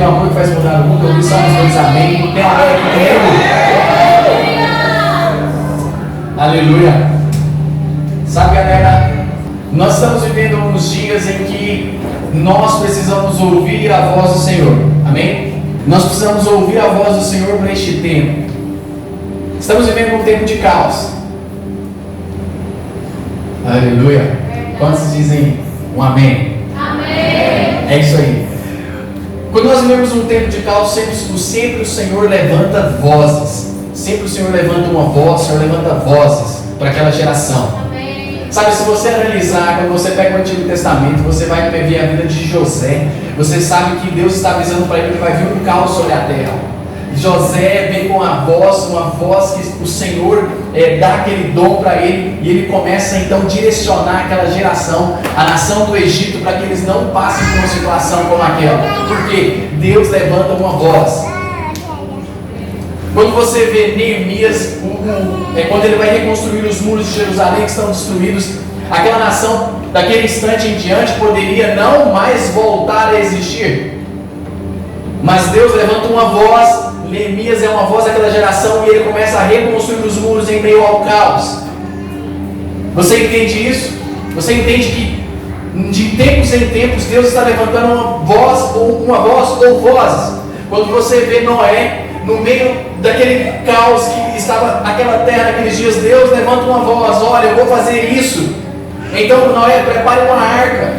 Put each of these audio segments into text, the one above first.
o amor que faz mudar o mundo. Eu ouvi só uns dois amém. Tem alguém aqui comigo? Aleluia. Sabe, galera, nós estamos vivendo uns dias em que nós precisamos ouvir a voz do Senhor. Amém? Nós precisamos ouvir a voz do Senhor para este tempo. Estamos vivendo um tempo de caos. Aleluia. Quantos dizem um amém? Amém. É isso aí. Quando nós vivemos um tempo de caos, sempre o Senhor levanta vozes. Sempre o Senhor levanta uma voz, o Senhor levanta vozes para aquela geração. Sabe, se você analisar, quando você pega o Antigo Testamento, você vai ver a vida de José. Você sabe que Deus está avisando para ele que vai vir um caos sobre a terra. José vem com uma voz que o Senhor dá aquele dom para ele, e ele começa então a direcionar aquela geração, a nação do Egito, para que eles não passem por uma situação como aquela, porque Deus levanta uma voz. Quando você vê Neemias, quando ele vai reconstruir os muros de Jerusalém que estão destruídos, aquela nação, daquele instante em diante, poderia não mais voltar a existir. Mas Deus levanta uma voz. Neemias é uma voz daquela geração, e ele começa a reconstruir os muros em meio ao caos. Você entende isso? Você entende que de tempos em tempos Deus está levantando uma voz ou vozes? Quando você vê Noé no meio daquele caos que estava aquela terra naqueles dias, Deus levanta uma voz: olha, eu vou fazer isso. Então Noé, prepare uma arca.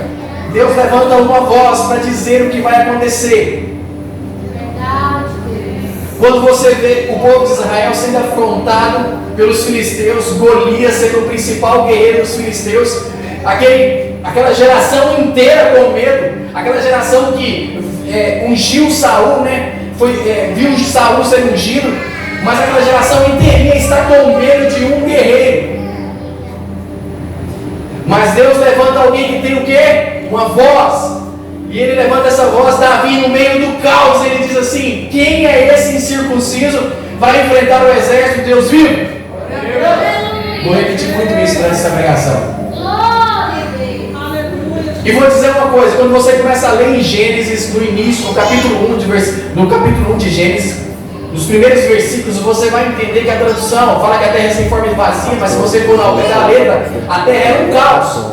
Deus levanta uma voz para dizer o que vai acontecer. Quando você vê o povo de Israel sendo afrontado pelos filisteus, Golias sendo o principal guerreiro dos filisteus, aquela geração inteira com medo, aquela geração que ungiu Saul, né? Viu Saul ser ungido, mas aquela geração inteirinha está com medo de um guerreiro. Mas Deus levanta alguém que tem o quê? Uma voz. E ele levanta essa voz, Davi, no meio do caos, ele diz assim: quem é esse incircunciso? Vai enfrentar o exército de Deus vivo? Vou repetir muito isso durante essa pregação. E vou dizer uma coisa: quando você começa a ler em Gênesis, no início, no capítulo 1 de Gênesis, nos primeiros versículos, você vai entender que a tradução fala que a terra é sem forma e vazia, mas se você for ao pé da letra, a terra é um caos.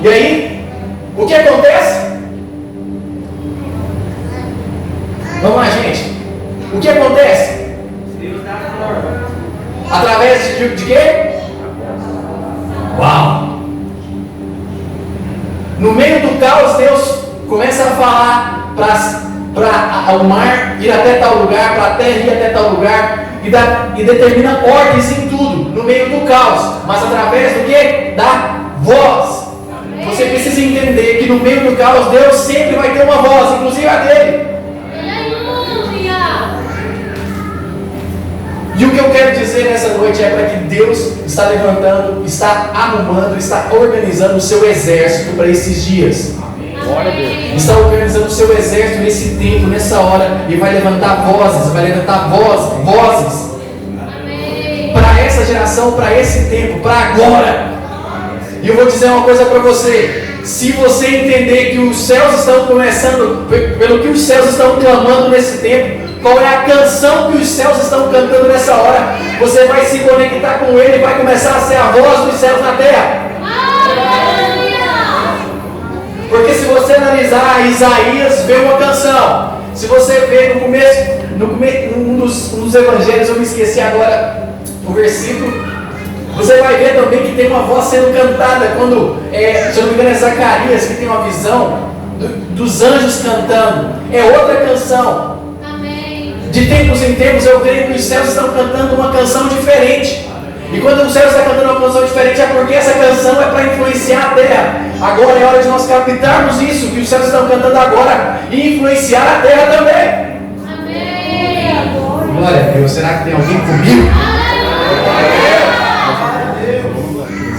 E aí, o que acontece? Vamos lá, gente. O que acontece? Deus dá forma. Através de quê? Uau! No meio do caos, Deus começa a falar para o mar ir até tal lugar, para a terra ir até tal lugar, e determina ordens em tudo, no meio do caos, mas através do quê? Da voz. Você precisa entender que no meio do caos, Deus sempre vai ter uma voz, inclusive a dele. E o que eu quero dizer nessa noite é para que Deus está levantando, está arrumando, está organizando o seu exército para esses dias. Glória a Deus. Está organizando o seu exército nesse tempo, nessa hora, e vai levantar vozes para essa geração, para esse tempo, para agora. E eu vou dizer uma coisa para você: se você entender que os céus estão começando, pelo que os céus estão clamando nesse tempo, qual é a canção que os céus estão cantando nessa hora, você vai se conectar com ele e vai começar a ser a voz dos céus na terra. Porque se você analisar, Isaías vê uma canção. Se você vê no começo, um dos evangelhos, eu me esqueci agora o versículo, você vai ver também que tem uma voz sendo cantada quando, se eu não me engano, é Zacarias que tem uma visão dos anjos cantando. É outra canção. Amém. De tempos em tempos eu creio que os céus estão cantando uma canção diferente. E quando os céus estão cantando uma canção diferente, é porque essa canção é para influenciar a terra. Agora é hora de nós captarmos isso, que os céus estão cantando agora, e influenciar a terra também. Amém. Glória a Deus. Será que tem alguém comigo?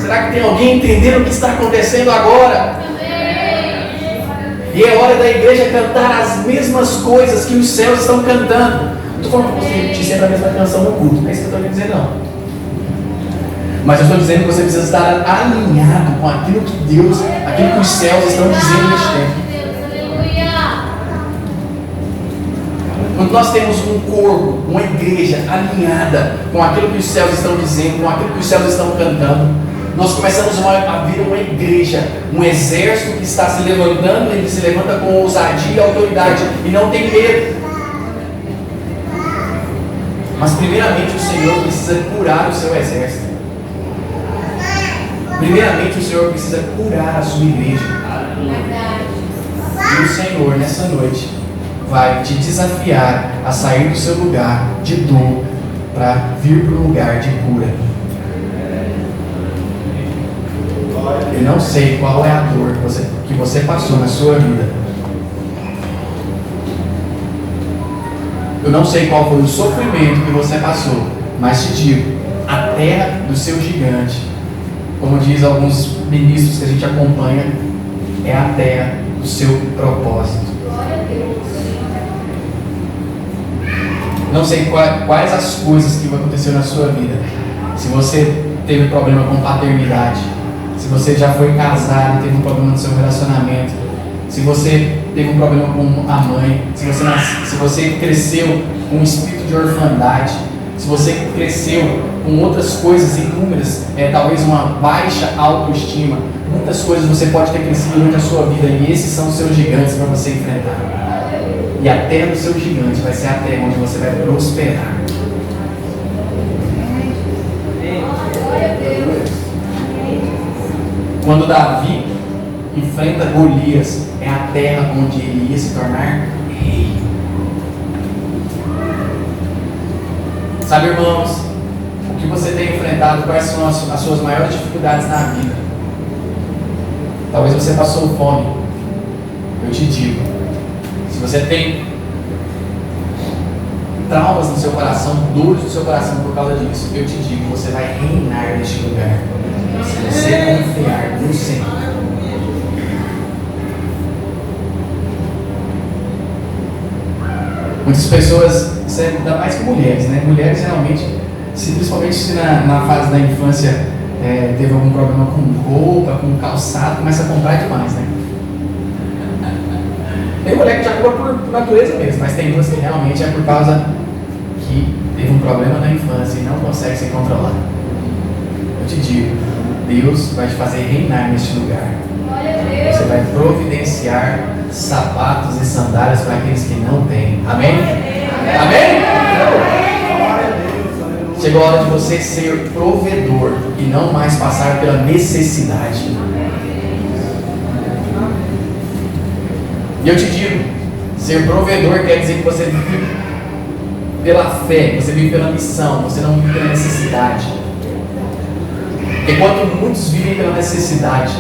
Será que tem alguém entendendo o que está acontecendo agora? E é hora da igreja cantar as mesmas coisas que os céus estão cantando. Não estou falando para você repetir sempre a mesma canção no culto, não é isso que eu estou querendo dizer, não. Mas eu estou dizendo que você precisa estar alinhado com aquilo que Deus, aquilo que os céus estão dizendo neste tempo. Quando nós temos um corpo, uma igreja alinhada com aquilo que os céus estão dizendo, com aquilo que os céus estão cantando, nós começamos a vir uma igreja, um exército que está se levantando, ele se levanta com ousadia e autoridade e não tem medo. Mas primeiramente o Senhor precisa curar o seu exército. Primeiramente o Senhor precisa curar a sua igreja. E o Senhor nessa noite vai te desafiar a sair do seu lugar de dor para vir para um lugar de cura. Eu não sei qual é a dor que você passou na sua vida. Eu não sei qual foi o sofrimento que você passou, mas te digo, a terra do seu gigante, como diz alguns ministros que a gente acompanha, é a terra do seu propósito. Não sei quais as coisas que vão acontecer na sua vida. Se você teve problema com paternidade, se você já foi casado e teve um problema no seu relacionamento, se você teve um problema com a mãe, se você cresceu com um espírito de orfandade, se você cresceu com outras coisas inúmeras, talvez uma baixa autoestima, muitas coisas você pode ter crescido durante a sua vida e esses são os seus gigantes para você enfrentar. E a terra do seu gigante vai ser a terra onde você vai prosperar. Quando Davi enfrenta Golias, é a terra onde ele ia se tornar rei. Sabe, irmãos, o que você tem enfrentado, quais são as suas maiores dificuldades na vida? Talvez você passou fome. Eu te digo, se você tem traumas no seu coração, dores no seu coração por causa disso, eu te digo, você vai reinar neste lugar. Se você confiar no Senhor. Muitas pessoas, isso é ainda mais que mulheres, né? Mulheres geralmente, principalmente se na fase da infância teve algum problema com roupa, com calçado, começa a comprar demais, né? Tem mulher que já compra por natureza mesmo, mas tem umas que realmente é por causa que teve um problema na infância e não consegue se controlar. Eu te digo, Deus vai te fazer reinar neste lugar. Você vai providenciar sapatos e sandálias para aqueles que não têm. Amém? Amém? Chegou a hora de você ser provedor e não mais passar pela necessidade. E eu te digo, ser provedor quer dizer que você vive pela fé, você vive pela missão, você não vive pela necessidade. Enquanto muitos vivem pela necessidade,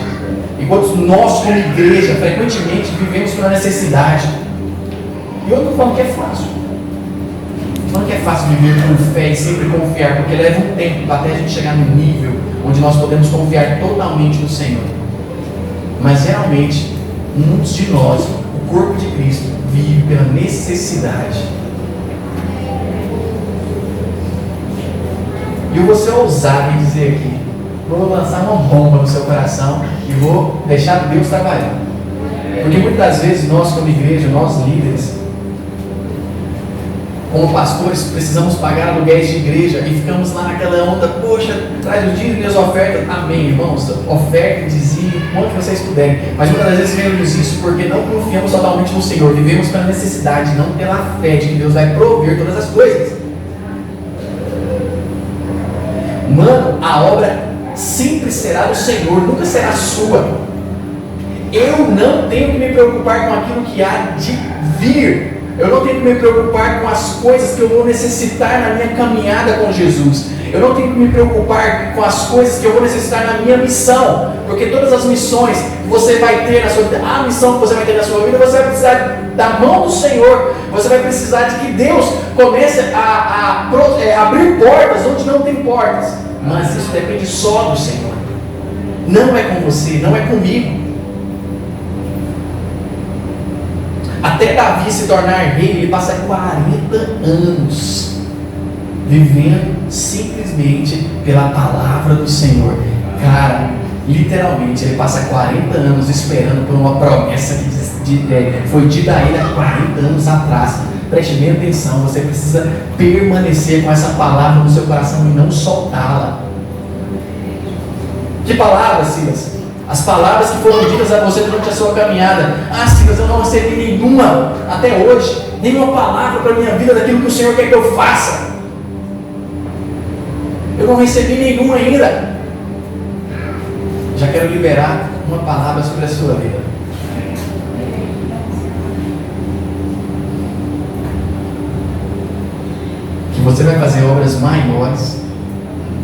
enquanto nós como igreja frequentemente vivemos pela necessidade. E eu não estou falando que é fácil. Não falando que é fácil viver com fé e sempre confiar, porque leva um tempo até a gente chegar no nível onde nós podemos confiar totalmente no Senhor. Mas realmente, muitos de nós, o corpo de Cristo, vive pela necessidade. E eu vou ser ousado em dizer aqui, vou lançar uma bomba no seu coração e vou deixar Deus trabalhar. Porque muitas vezes nós como igreja, nós líderes, como pastores, precisamos pagar aluguéis de igreja e ficamos lá naquela onda, poxa, traz o dízimo e as ofertas. Amém, irmãos, oferta, dizime, quanto vocês puderem. Mas muitas vezes vemos isso porque não confiamos totalmente no Senhor, vivemos pela necessidade, não pela fé de que Deus vai prover todas as coisas. Mano, a obra sempre será do Senhor, nunca será sua. Eu não tenho que me preocupar com aquilo que há de vir. Eu não tenho que me preocupar com as coisas que eu vou necessitar na minha caminhada com Jesus. Eu não tenho que me preocupar com as coisas que eu vou necessitar na minha missão. Porque todas as missões que você vai ter na sua vida, a missão que você vai ter na sua vida, você vai precisar da mão do Senhor. Você vai precisar de que Deus comece a abrir portas onde não tem portas. Mas isso depende só do Senhor. Não é com você, não é comigo. Até Davi se tornar rei, ele passa 40 anos vivendo simplesmente pela palavra do Senhor. Cara, literalmente, ele passa 40 anos esperando por uma promessa que foi dita a ele há 40 anos atrás. Preste bem atenção, você precisa permanecer com essa palavra no seu coração e não soltá-la. Que palavras, Silas? As palavras que foram ditas a você durante a sua caminhada. Ah, Silas, eu não recebi nenhuma até hoje, nenhuma palavra para a minha vida daquilo que o Senhor quer que eu faça. Eu não recebi nenhuma ainda. Já quero liberar uma palavra sobre a sua vida. Que você vai fazer obras maiores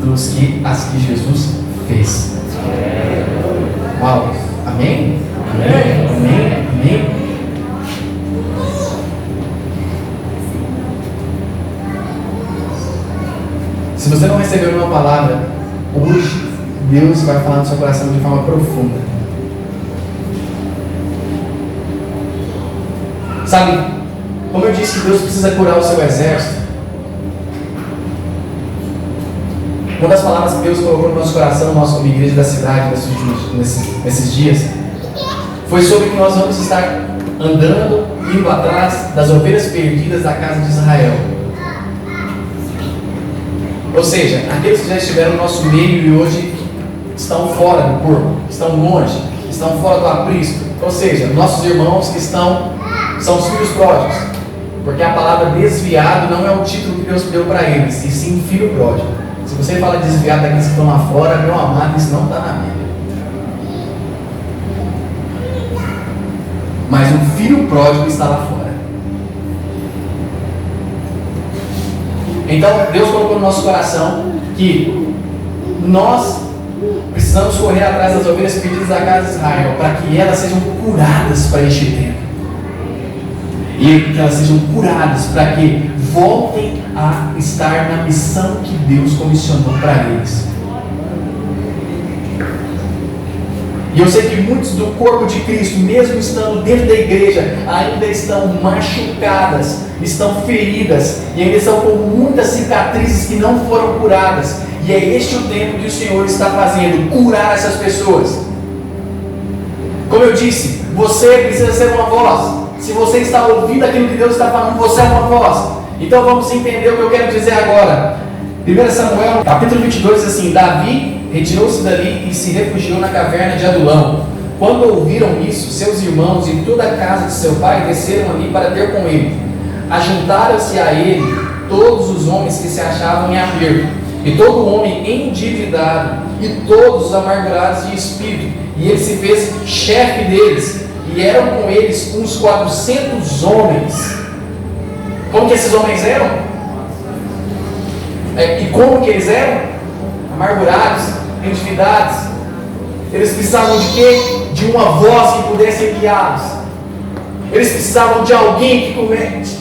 dos que as que Jesus fez. Uau! Amém? Amém? Amém? Amém? Se você não recebeu uma palavra, hoje Deus vai falar no seu coração de forma profunda. Sabe, como eu disse que Deus precisa curar o seu exército, uma das palavras que Deus colocou no nosso coração, nós como igreja da cidade, nesses dias, foi sobre que nós vamos estar andando, indo atrás das ovelhas perdidas da casa de Israel. Ou seja, aqueles que já estiveram no nosso meio e hoje estão fora do corpo, estão longe, estão fora do aprisco. Ou seja, nossos irmãos que são os filhos pródigos. Porque a palavra desviado não é o título que Deus deu para eles, e sim filho pródigo. Se você fala desviado daqueles que estão lá fora, meu amado, isso não está na Bíblia. Mas um filho pródigo está lá fora. Então, Deus colocou no nosso coração que nós precisamos correr atrás das ovelhas perdidas da casa de Israel, para que elas sejam curadas para este tempo. E que elas sejam curadas para que voltem a estar na missão que Deus comissionou para eles. E eu sei que muitos do corpo de Cristo, mesmo estando dentro da igreja, ainda estão machucadas, estão feridas e ainda estão com muitas cicatrizes que não foram curadas. E é este o tempo que o Senhor está fazendo, curar essas pessoas. Como eu disse, você precisa ser uma voz. Se você está ouvindo aquilo que Deus está falando, você é uma voz. Então vamos entender o que eu quero dizer agora. 1 Samuel, capítulo 22, diz assim: Davi retirou-se dali e se refugiou na caverna de Adulão. Quando ouviram isso, seus irmãos e toda a casa de seu pai desceram ali para ter com ele. Ajuntaram-se a ele todos os homens que se achavam em aperto, e todo homem endividado, e todos os amargurados de espírito. E ele se fez chefe deles, e eram com eles uns 400 homens. Como que esses homens eram? E como que eles eram? Amargurados, endividados. Eles precisavam de quê? De uma voz que pudesse guiá-los. Eles precisavam de alguém que comece.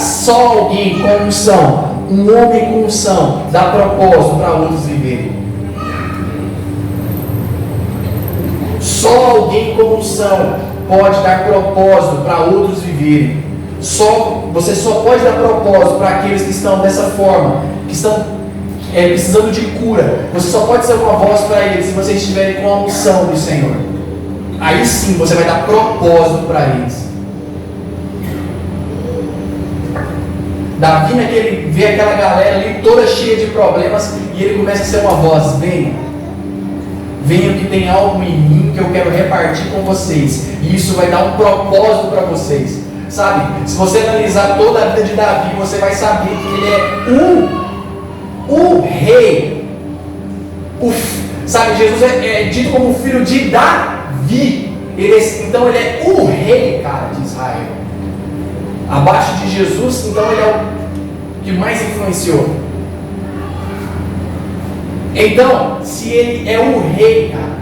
Só alguém com unção, um homem com unção, dá propósito para outros viverem. Só alguém com unção pode dar propósito para outros viverem. Você só pode dar propósito para aqueles que estão dessa forma, que estão precisando de cura. Você só pode ser uma voz para eles se vocês estiverem com a unção do Senhor. Aí sim você vai dar propósito para eles. Davi vê aquela galera ali toda cheia de problemas e ele começa a ser uma voz: venham que tem algo em mim que eu quero repartir com vocês, e isso vai dar um propósito para vocês. Sabe, se você analisar toda a vida de Davi, você vai saber que ele é o rei. Sabe, Jesus é dito como o filho de Davi. Então ele é o rei, cara, de Israel. Abaixo de Jesus, então ele é o que mais influenciou. Então, se ele é o rei, cara,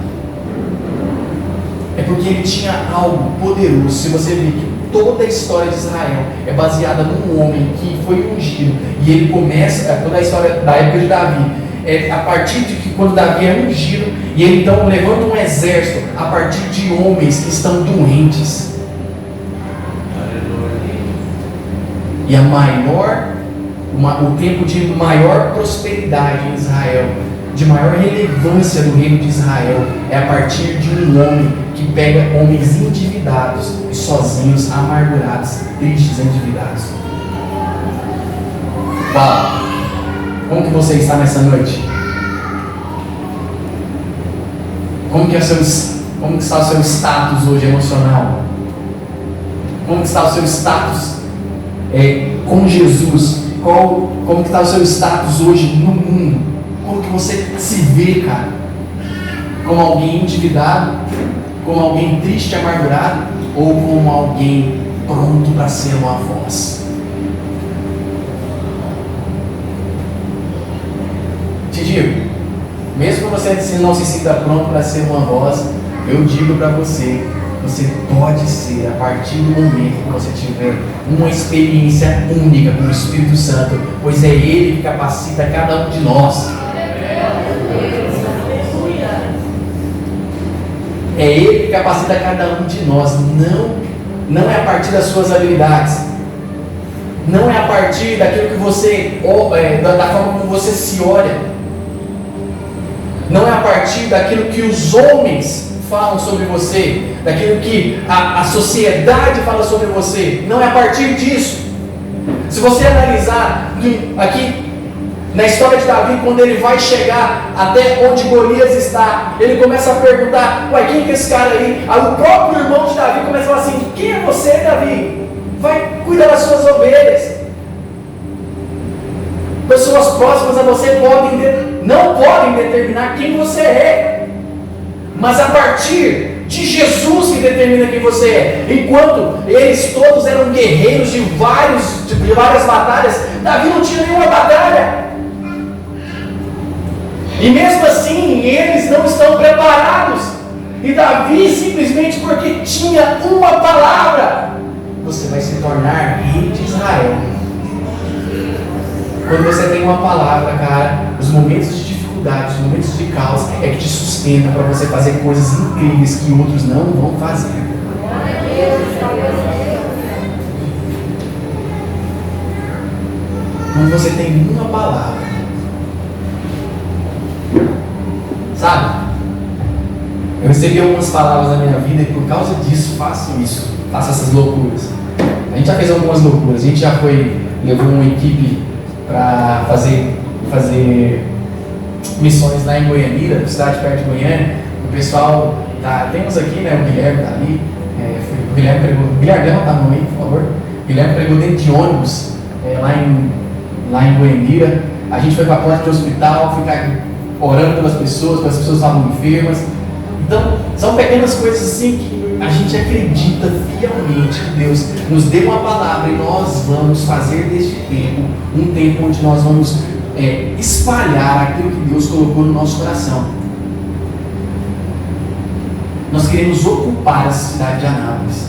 é porque ele tinha algo poderoso. Se você ver que toda a história de Israel é baseada num homem que foi ungido, e ele começa, toda a história da época de Davi, a partir de que quando Davi é ungido, e ele então levanta um exército a partir de homens que estão doentes. E o tempo de maior prosperidade em Israel, de maior relevância do reino de Israel, é a partir de um homem que pega homens endividados e sozinhos, amargurados, tristes, endividados. Fala. Como que você está nessa noite? Como que está o seu status hoje emocional? Como que está o seu status com Jesus? Como que está o seu status hoje no mundo? Como que você se vê, cara? Como alguém endividado? Como alguém triste, amargurado? Ou como alguém pronto para ser uma voz? Te digo, mesmo que você não se sinta pronto para ser uma voz, eu digo para você, você pode ser a partir do momento que você tiver uma experiência única com o Espírito Santo, pois é Ele que capacita cada um de nós. É Ele que capacita cada um de nós. Não é a partir das suas habilidades. Não é a partir daquilo que você, da forma como você se olha. Não é a partir daquilo que os homens falam sobre você, daquilo que a sociedade fala sobre você. Não é a partir disso. Se você analisar aqui na história de Davi, quando ele vai chegar até onde Golias está, ele começa a perguntar: ué, quem é esse cara aí? Aí o próprio irmão de Davi começa a falar assim: quem é você, Davi? Vai cuidar das suas ovelhas. Pessoas próximas a você não podem determinar quem você é, mas a partir de Jesus que determina quem você é. Enquanto eles todos eram guerreiros de várias batalhas, Davi não tinha nenhuma batalha. E mesmo assim, eles não estão preparados. E Davi, simplesmente porque tinha uma palavra: você vai se tornar rei de Israel. Quando você tem uma palavra, cara, os momentos de dificuldade, os momentos de caos é que te sustenta para você fazer coisas incríveis que outros não vão fazer. Quando você tem uma palavra, sabe? Eu recebi algumas palavras na minha vida e por causa disso faço essas loucuras. A gente já fez algumas loucuras. A gente já levou uma equipe para fazer missões lá em Goianira, cidade perto de Goiânia. O pessoal temos aqui, né? O Guilherme está ali. O Guilherme pregou. Guilherme, levanta a mão aí, por favor. O Guilherme pregou dentro de ônibus lá em Goianira. A gente foi para a porta do hospital, ficar orando pelas pessoas, porque as pessoas estavam enfermas. Então, são pequenas coisas assim que a gente acredita fielmente que Deus nos deu uma palavra e nós vamos fazer deste tempo um tempo onde nós vamos espalhar aquilo que Deus colocou no nosso coração. Nós queremos ocupar a cidade de Anápolis.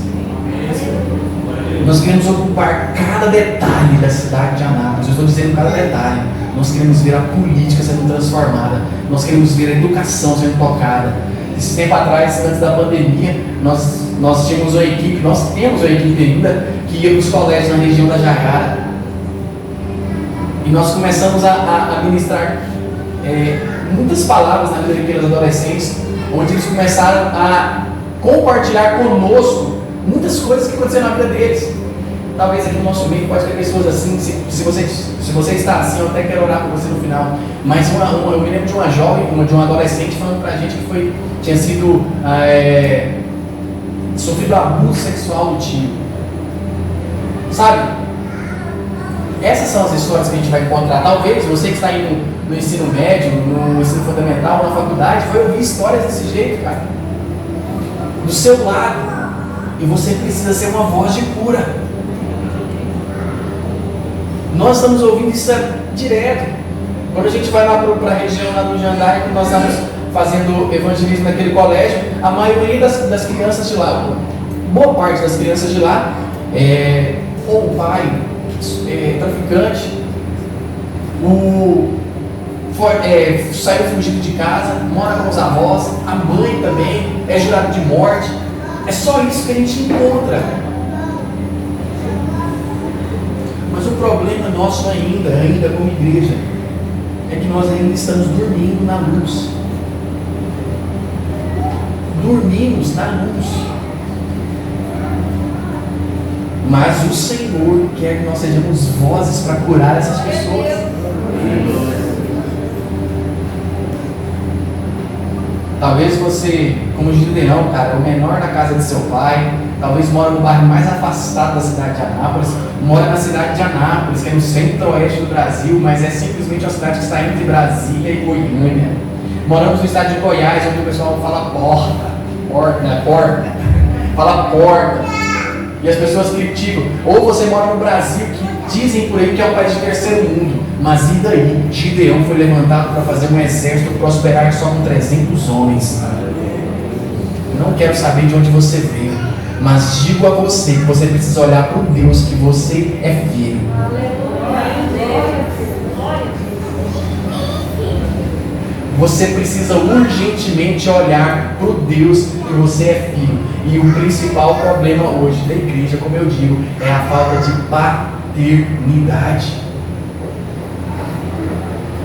Nós queremos ocupar cada detalhe da cidade de Anápolis. Eu estou dizendo cada detalhe. Nós queremos ver a política sendo transformada. Nós queremos ver a educação sendo tocada. Esse tempo atrás, antes da pandemia, nós temos uma equipe, nós temos uma equipe ainda que ia para os colégios na região da Jaiara. E nós começamos a ministrar muitas palavras na vida daqueles adolescentes, onde eles começaram a compartilhar conosco muitas coisas que aconteceram na vida deles. Talvez aqui no nosso meio pode ter pessoas assim. Se você está assim, eu até quero orar por você no final. Mas eu me lembro de uma jovem, de uma adolescente falando pra gente que tinha sido sofrido abuso sexual do tio. Sabe? Essas são as histórias que a gente vai encontrar. Talvez você que está indo no ensino médio, no ensino fundamental, na faculdade, vai ouvir histórias desse jeito, cara. Do seu lado. E você precisa ser uma voz de cura. Nós estamos ouvindo isso direto. Quando a gente vai lá para a região lá do Jandai, que nós estamos fazendo evangelismo naquele colégio, a maioria das crianças de lá, boa parte das crianças de lá, ou o pai traficante, saiu fugido de casa, mora com os avós, a mãe também é jurada de morte. É só isso que a gente encontra. Mas o problema nosso ainda como igreja, é que nós ainda estamos dormindo na luz. Dormimos na luz. Mas o Senhor quer que nós sejamos vozes para curar essas pessoas. Talvez você, como Gideão, cara, é o menor na casa de seu pai, talvez mora no bairro mais afastado da cidade de Anápolis, mora na cidade de Anápolis, que é no centro-oeste do Brasil, mas é simplesmente uma cidade que está entre Brasília e Goiânia. Moramos no estado de Goiás, onde o pessoal fala porta, fala porta, e as pessoas criticam. Ou você mora no Brasil, que dizem por aí que é um país de terceiro mundo, mas e daí? Gideão foi levantado para fazer um exército prosperar só com 300 homens. Não quero saber de onde você veio, mas digo a você que você precisa olhar para o Deus que você é filho. Você precisa urgentemente olhar para o Deus que você é filho. E o principal problema hoje da igreja, como eu digo, é a falta de paternidade.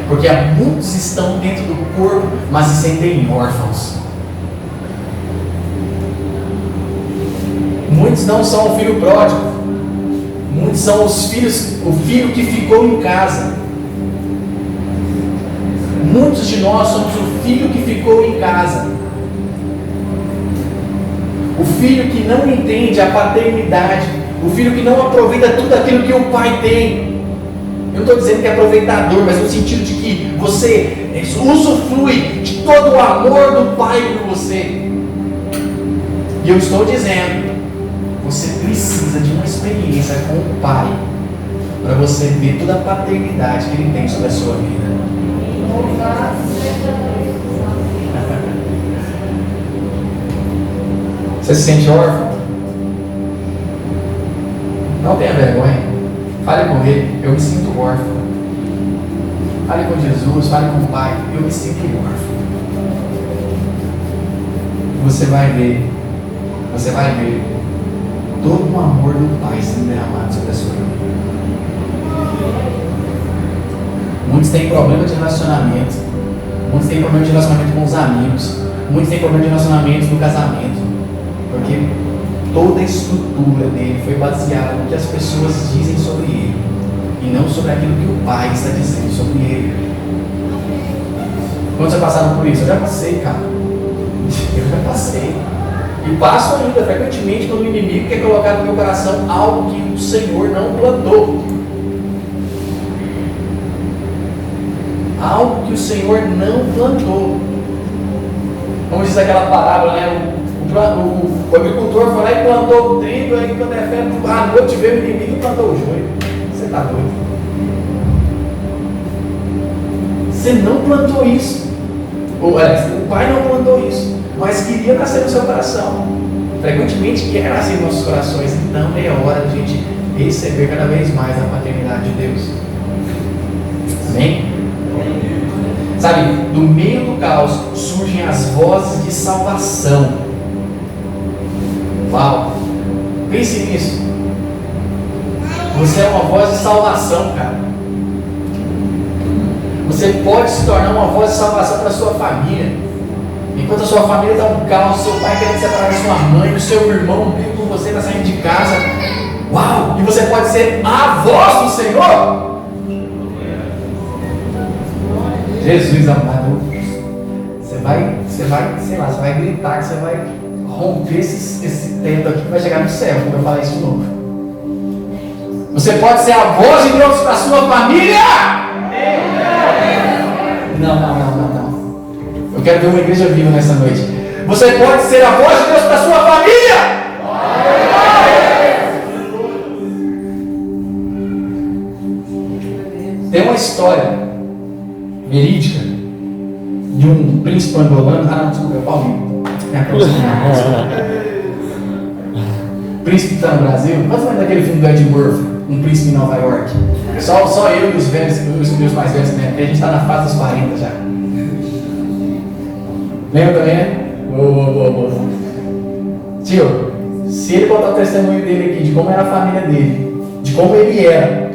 Porque muitos estão dentro do corpo, mas se sentem órfãos. Muitos não são o filho pródigo. Muitos são os filhos, o filho que ficou em casa. Muitos de nós somos o filho que ficou em casa. O filho que não entende a paternidade. O filho que não aproveita tudo aquilo que o pai tem. Eu não estou dizendo que é aproveitador, mas no sentido de que você usufrui de todo o amor do pai por você. E eu estou dizendo, você precisa de uma experiência com o pai para você ver toda a paternidade que ele tem sobre a sua vida. Você se sente órfão? Não tenha vergonha. Fale com ele. Eu me sinto órfão. Fale com Jesus, fale com o Pai. Eu me sinto órfão. Você vai ver todo o amor do Pai sendo derramado sobre a sua vida. Muitos têm problema de relacionamento. Muitos têm problema de relacionamento com os amigos. Muitos têm problema de relacionamento no casamento. Porque toda a estrutura dele foi baseada no que as pessoas dizem sobre ele. E não sobre aquilo que o Pai está dizendo sobre ele. Quando vocês passaram por isso? Eu já passei, cara. Eu já passei. E passo ainda frequentemente quando o inimigo quer colocar no meu coração algo que o Senhor não plantou. Algo que o Senhor não plantou. Como diz aquela parábola, né? O agricultor foi lá e plantou o trigo, aí quando é fé, à noite veio o inimigo e plantou o joio. Você está doido? Você não plantou isso. O pai não plantou isso, mas queria nascer no seu coração. Frequentemente quer nascer nos nossos corações. Então é hora de a gente receber cada vez mais a paternidade de Deus. Amém? Sabe, do meio do caos surgem as vozes de salvação. Uau! Pense nisso. Você é uma voz de salvação, cara. Você pode se tornar uma voz de salvação para a sua família. Enquanto a sua família está um caos, seu pai querendo separar da sua mãe, o seu irmão briga com você, está saindo de casa. Uau! E você pode ser a voz do Senhor. Jesus amado, você vai gritar, que você vai romper esse teto aqui, que vai chegar no céu, quando eu falar isso de novo. Você pode ser a voz de Deus para a sua família? Não. Eu quero ver uma igreja viva nessa noite. Você pode ser a voz de Deus para a sua família? Tem uma história verídica de um príncipe angolano. Desculpa, é o Paulinho. Príncipe que está no Brasil. Mas não é daquele filme do Ed Murphy, Um Príncipe em Nova York. Só eu e os velhos, os mais velhos, né? Porque a gente está na fase dos 40 já. Lembra também, né? Boa. Tio, se ele botar o testemunho dele aqui, de como era a família dele, de como ele era,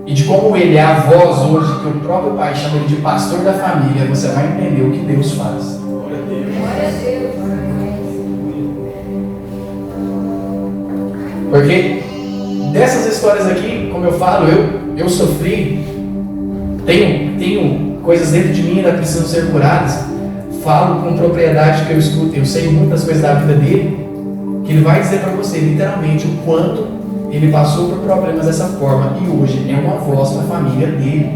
e de como ele é a voz hoje, que o próprio pai chama ele de pastor da família, você vai entender o que Deus faz. Glória a Deus. Porque dessas histórias aqui, como eu falo, eu sofri, tenho coisas dentro de mim que ainda precisam ser curadas. Falo com propriedade que eu escuto, eu sei muitas coisas da vida dele, que ele vai dizer para você literalmente o quanto ele passou por problemas dessa forma e hoje é uma voz para a família dele.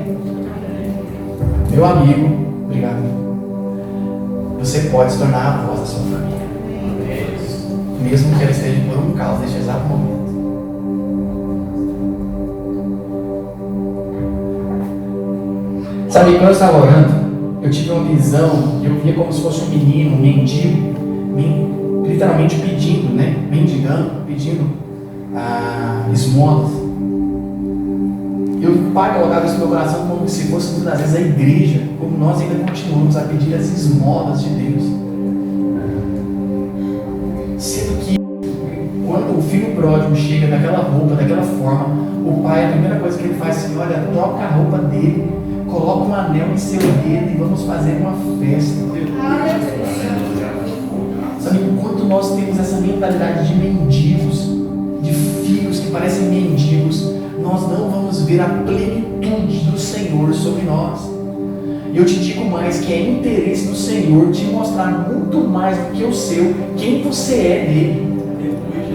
Meu amigo, obrigado. Você pode se tornar a voz da sua família, mesmo que ela esteja por um caos neste exato momento. Sabe, quando eu estava orando, eu tive uma visão, eu via como se fosse um menino, um mendigo, literalmente pedindo, né? Mendigando, pedindo esmolas. E o Pai colocava isso no meu coração como se fosse muitas vezes a igreja, como nós ainda continuamos a pedir as esmolas de Deus. Sendo que quando o filho pródigo chega daquela roupa, daquela forma, o pai, a primeira coisa que ele faz é assim: olha, troca a roupa dele, coloca um anel em seu dedo e vamos fazer uma festa. Sabe o quanto nós temos essa mentalidade de mendigos, de filhos que parecem mendigos? Nós não vamos ver a plenitude do Senhor sobre nós. E eu te digo mais, que é interesse do Senhor te mostrar muito mais do que o seu, quem você é dele.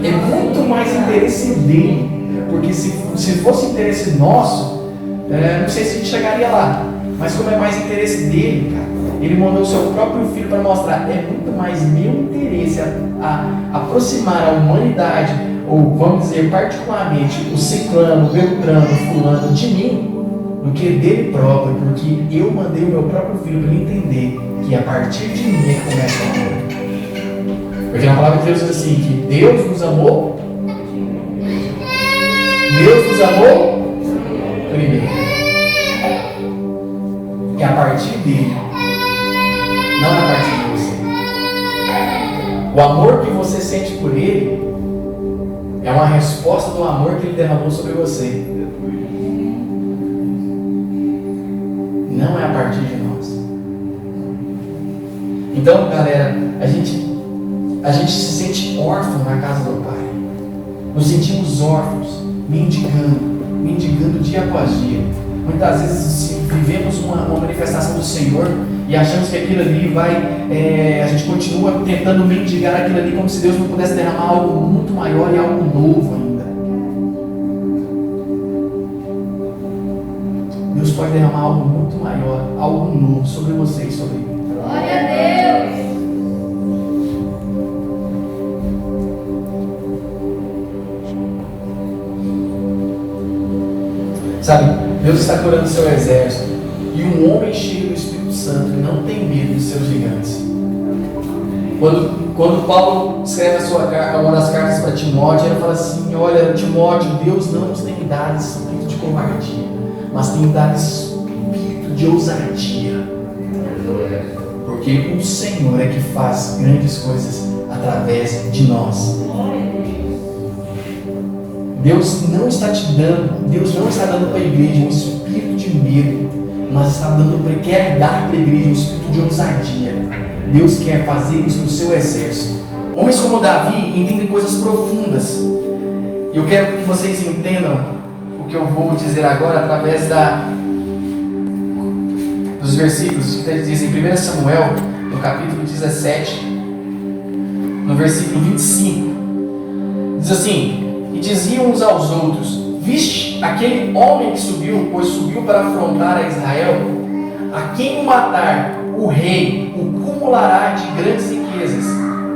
É muito mais interesse dele, porque se fosse interesse nosso, não sei se a gente chegaria lá, mas como é mais interesse dele, cara, ele mandou o seu próprio filho para mostrar, é muito mais meu interesse a aproximar a humanidade, ou vamos dizer particularmente o ciclano, o beltrano, o fulano de mim, do que dele próprio, porque eu mandei o meu próprio filho para ele entender que a partir de mim é que começa o amor. Porque na palavra de Deus diz assim, que Deus nos amou primeiro. Que a partir dele, não é a partir de você. O amor que você sente por ele é uma resposta do amor que ele derramou sobre você. Não é a partir de nós. Então, galera, a gente se sente órfão na casa do Pai. Nos sentimos órfãos, mendigando dia após dia. Muitas vezes vivemos uma manifestação do Senhor e achamos que aquilo ali a gente continua tentando mendigar aquilo ali como se Deus não pudesse derramar algo muito maior e algo novo ainda. Deus pode derramar algo muito maior, algo novo sobre você e sobre mim. Glória a Deus! Sabe, Deus está curando o seu exército. E um homem cheio do Espírito Santo não tem medo de seus gigantes. Quando Paulo escreve uma das cartas para Timóteo, ele fala assim: olha, Timóteo, Deus não nos tem dado espírito de covardia, mas tem dado espírito de ousadia. Porque o Senhor é que faz grandes coisas através de nós. Deus não está dando para a igreja um espírito de medo, mas quer dar para a igreja um espírito de ousadia. Deus quer fazer isso no seu exército. Homens como Davi entendem coisas profundas. E eu quero que vocês entendam o que eu vou dizer agora através dos versículos que diz em 1 Samuel, no capítulo 17, no versículo 25. Diz assim: e diziam uns aos outros: viste aquele homem que subiu, pois subiu para afrontar a Israel? A quem o matar, o rei o cumulará de grandes riquezas,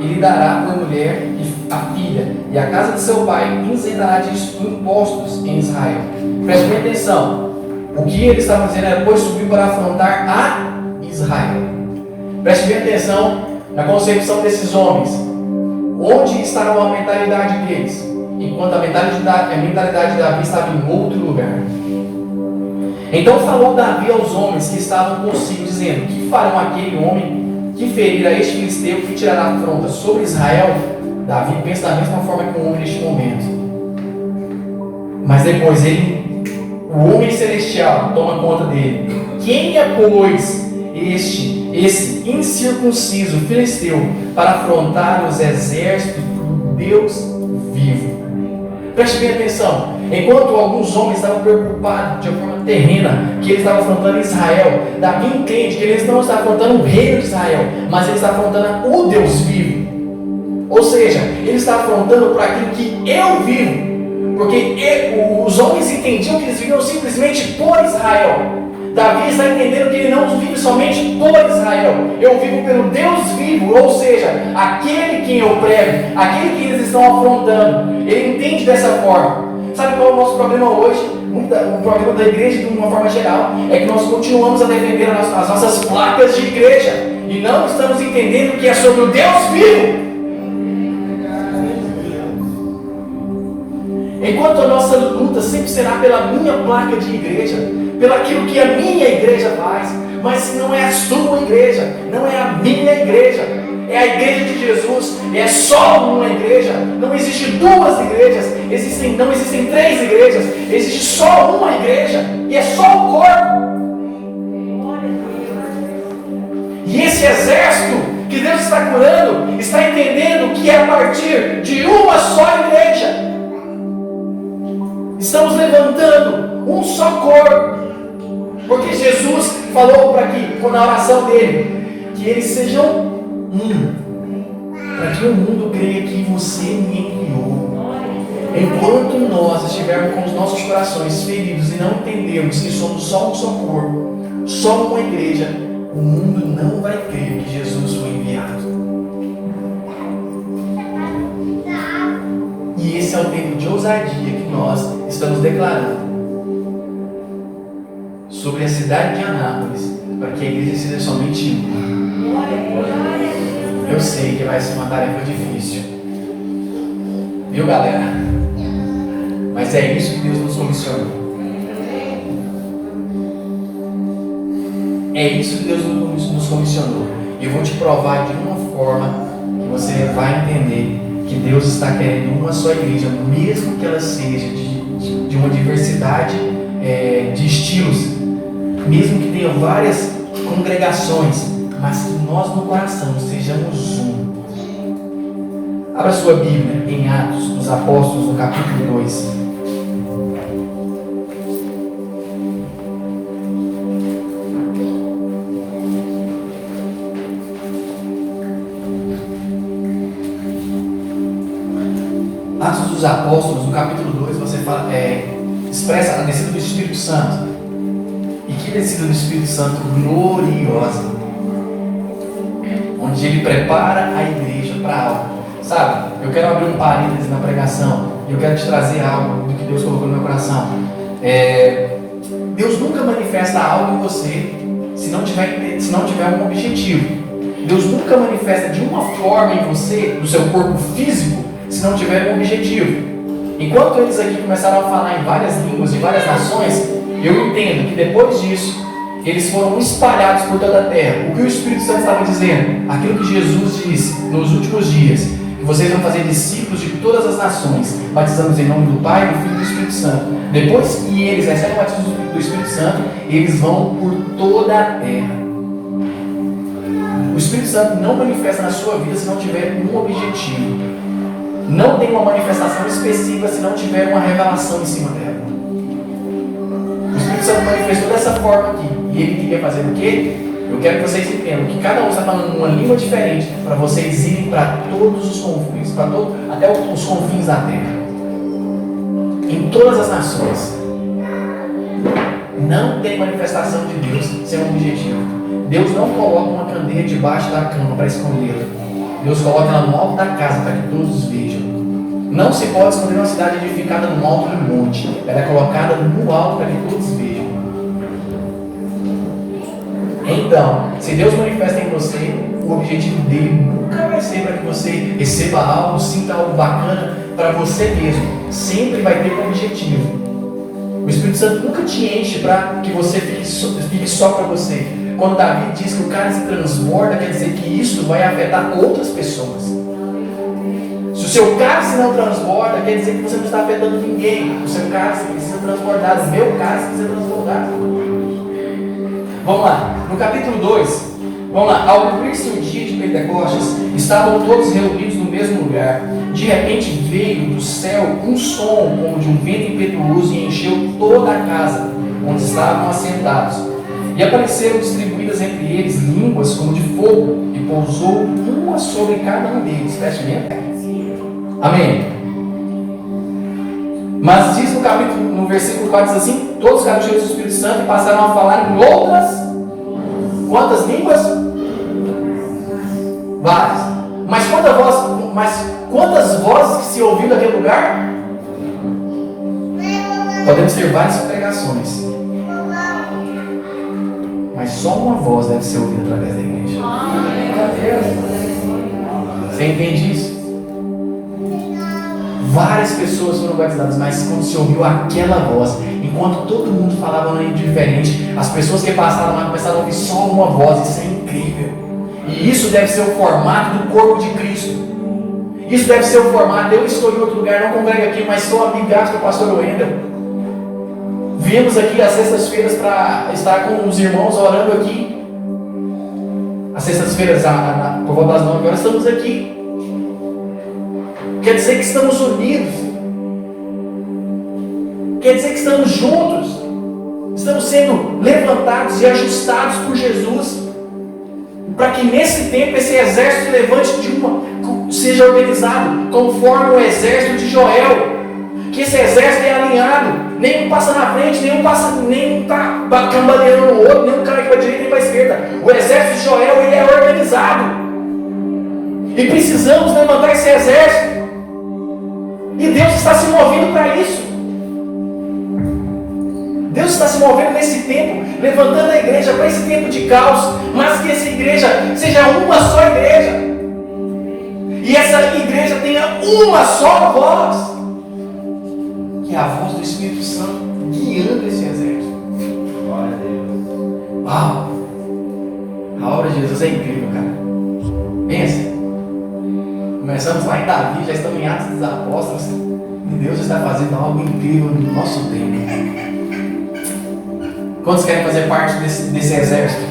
ele dará por mulher a filha, e a casa de seu pai isentará de impostos em Israel. Preste bem atenção, o que ele estava dizendo era: pois subiu para afrontar a Israel. Preste bem atenção na concepção desses homens. Onde estava a mentalidade deles? Enquanto a mentalidade de Davi estava em outro lugar. Então falou Davi aos homens que estavam consigo, dizendo: que farão aquele homem que ferir a este filisteu, que tirará afronta sobre Israel? Davi pensa da mesma forma que um homem neste momento. Mas depois o homem celestial toma conta dele. Quem é, pois, esse incircunciso filisteu para afrontar os exércitos do Deus vivo? Preste bem atenção. Enquanto alguns homens estavam preocupados de forma terrena, que eles estavam afrontando Israel, Davi entende que eles não estavam afrontando o reino de Israel, mas eles estavam afrontando o Deus vivo. Ou seja, ele está afrontando por aquilo que eu vivo. Porque os homens entendiam que eles viviam simplesmente por Israel. Davi está entendendo que ele não vive somente por Israel. Eu vivo pelo Deus vivo, ou seja, aquele que eu prego, aquele que eles estão afrontando. Ele entende dessa forma. Sabe qual é o nosso problema hoje? O problema da igreja, de uma forma geral, é que nós continuamos a defender as nossas placas de igreja e não estamos entendendo que é sobre o Deus vivo. Enquanto a nossa luta sempre será pela minha placa de igreja, pelo aquilo que a minha igreja faz, mas não é a sua igreja, não é a minha igreja, é a igreja de Jesus, é só uma igreja, não existe duas igrejas, não existem três igrejas, existe só uma igreja, e é só o corpo. E esse exército que Deus está curando, está entendendo que é a partir de uma só igreja. Estamos levantando um só corpo, porque Jesus falou para que, na oração dele, que eles sejam um, para que o mundo creia que você me enviou. Enquanto nós estivermos com os nossos corações feridos e não entendermos que somos só um só corpo, só uma igreja, o mundo não vai crer que Jesus foi enviado. E esse é o tempo de ousadia que nós estamos declarando sobre a cidade de Anápolis, para que a igreja seja somente uma. Eu sei que vai ser uma tarefa difícil, viu, galera? Mas é isso que Deus nos comissionou. É isso que Deus nos comissionou. E eu vou te provar de uma forma que você vai entender que Deus está querendo uma só igreja, mesmo que ela seja de uma diversidade de estilos, mesmo que tenha várias congregações, mas que nós no coração sejamos um. Abra sua Bíblia em Atos dos Apóstolos, no capítulo 2. Atos dos Apóstolos, no capítulo 2, você expressa a descida do Espírito Santo. E que descida do Espírito Santo gloriosa, onde ele prepara a igreja para algo. Sabe, eu quero abrir um parênteses na pregação, e eu quero te trazer algo do que Deus colocou no meu coração. Deus nunca manifesta algo em você se não tiver um objetivo. Deus nunca manifesta de uma forma em você, no seu corpo físico, se não tiver um objetivo. Enquanto eles aqui começaram a falar em várias línguas de várias nações, eu entendo que depois disso eles foram espalhados por toda a terra. O que o Espírito Santo estava dizendo? Aquilo que Jesus disse nos últimos dias, que vocês vão fazer discípulos de todas as nações, batizando-os em nome do Pai, do Filho e do Espírito Santo. Depois que eles recebem o batismo do Espírito Santo, eles vão por toda a terra. O Espírito Santo não manifesta na sua vida se não tiver um objetivo. Não tem uma manifestação específica se não tiver uma revelação em cima dela. O Espírito Santo manifestou dessa forma aqui. E ele queria fazer o quê? Eu quero que vocês entendam que cada um está falando uma língua diferente para vocês irem para todos os confins, até os confins da terra. Em todas as nações. Não tem manifestação de Deus sem um objetivo. Deus não coloca uma candeia debaixo da cama para escondê-la. Deus coloca ela no alto da casa para que todos vejam. Não se pode esconder uma cidade edificada no alto do monte. Ela é colocada no alto para que todos vejam. Então, se Deus manifesta em você, o objetivo dele nunca vai ser para que você receba algo, sinta algo bacana para você mesmo. Sempre vai ter um objetivo. O Espírito Santo nunca te enche para que você fique só para você. Quando Davi diz que o cara se transborda, quer dizer que isso vai afetar outras pessoas. Se o seu cálice não transborda, quer dizer que você não está afetando ninguém. O seu cálice precisa transbordar, o meu cálice precisa transbordar. Vamos lá, no capítulo 2, vamos lá. Ao cumprir-se o dia de Pentecostes, estavam todos reunidos no mesmo lugar. De repente veio do céu um som como de um vento impetuoso e encheu toda a casa onde estavam assentados. E apareceram distribuídas entre eles línguas como de fogo, e pousou uma sobre cada um deles. Preste bem. Amém. Mas diz no versículo 4, diz assim: todos ficaram cheios do Espírito Santo e passaram a falar em outras. Quantas línguas? Várias. Mas quantas vozes que se ouviu naquele lugar? Podemos ter várias pregações, mas só uma voz deve ser ouvida através da igreja. Você entende isso? Várias pessoas foram batizadas, mas quando se ouviu aquela voz, enquanto todo mundo falava um língua diferente, as pessoas que passaram lá começaram a ouvir só uma voz. Isso é incrível. E isso deve ser o formato do corpo de Cristo. Isso deve ser o formato. Eu estou em outro lugar, não congrego aqui, mas sou amigaço do pastor Wendel. Viemos aqui às sextas-feiras para estar com os irmãos orando aqui. Às sextas-feiras, por volta das 9 horas, estamos aqui. Quer dizer que estamos unidos. Quer dizer que estamos juntos. Estamos sendo levantados e ajustados por Jesus, para que nesse tempo esse exército levante seja organizado conforme o exército de Joel. Que esse exército é alinhado. Nenhum passa na frente, nenhum está cambaleando no outro, nenhum cai para a direita nem para a esquerda. O exército de Joel, ele é organizado. E precisamos levantar esse exército. E Deus está se movendo para isso. Deus está se movendo nesse tempo, levantando a igreja para esse tempo de caos, mas que essa igreja seja uma só igreja. E essa igreja tenha uma só voz, que é a voz do Espírito Santo guiando esse exército. Glória a Deus. Uau! A obra de Jesus é incrível, cara. Pensa. Começamos lá em Davi, já estamos em Atos dos Apóstolos, e Deus está fazendo algo incrível no nosso tempo. Quantos querem fazer parte desse exército?